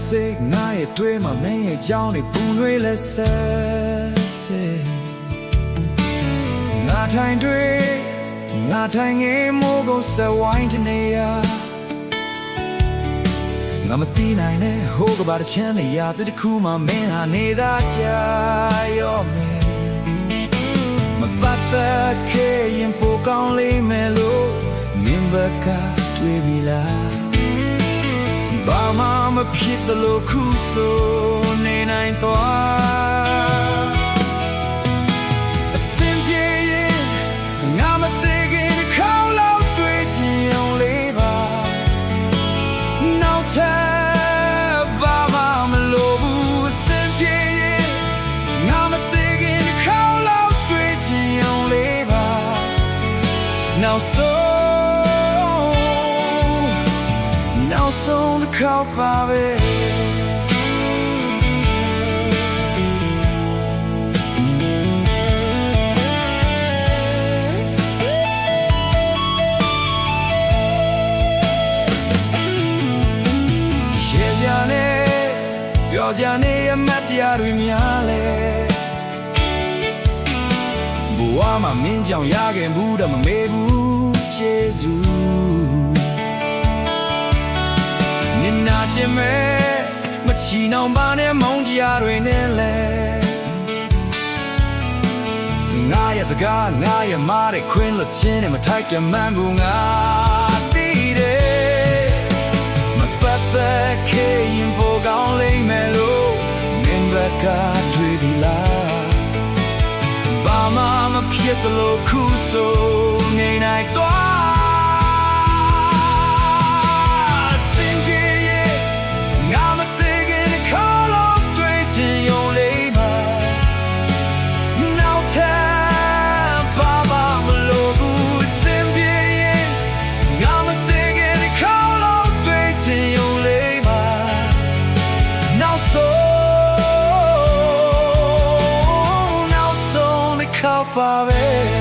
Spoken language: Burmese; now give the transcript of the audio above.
စိတ်ငါရဲ့တွေးမှာမင်းရဲ့ကြောင်းတွေပူနွေးလဲဆက်စေငါထိုင်တွေငါထိုင်ငယ်မိုးကိုဆက်ဝိုင်းတနေရငါမသိနိုင်နဲ့ဟိုးကဘာတချမ်းနေရတဲ့တခုမှမင်းဟာနေသာချာရောမယ်မပတ်သက်ခဲ့ရင်ပိုကောင်းလိမ့်မယ်လို့မင်းဘက်ကတွေးပြီလားဘာမှမဖြစ်တယ်လို့ခုဆိုနေနိုင်သွားအစင်ပြေရင်ငါမသိခင်တစ်ခေါက်လောက်တွေ့ချင်အောင်လေးပါနောက်ထပ်ဘာမှမလိုဘူးအစင်ပြေရင်ငါမသိခင်တစ်ခေါက်လောက်တွေ့ချင်အောင်လေးပါနောက်ဆုံးတစ်ခေါက်ပါပဲပြောစရာနဲ့အမတ်တရားတွေများလဲဘဝမှာမင်းကြောင့်ရခဲ့မှုတော့မမေ့ဘူးကျေးဇူးနင်နာချင်မဲ့မချီနှောင်ပါနဲ့မုန်းတရားတွေနဲ့လဲငါရဲ့စကားငါရဲ့မားတဲ့ခွင်းလို့ချင်းနဲ့မထိုက်ကမှန်းဘူးငါတည်တယ်မပတ်သက်ခဲ့ရင်ပိုကောင်းလိမ့်မယ်လို့မင်းဘက်ကတွေးပြီလားဘာမှမဖြစ်တယ်လို့ခုဆိုနေနိုင်တော့ပါပဲ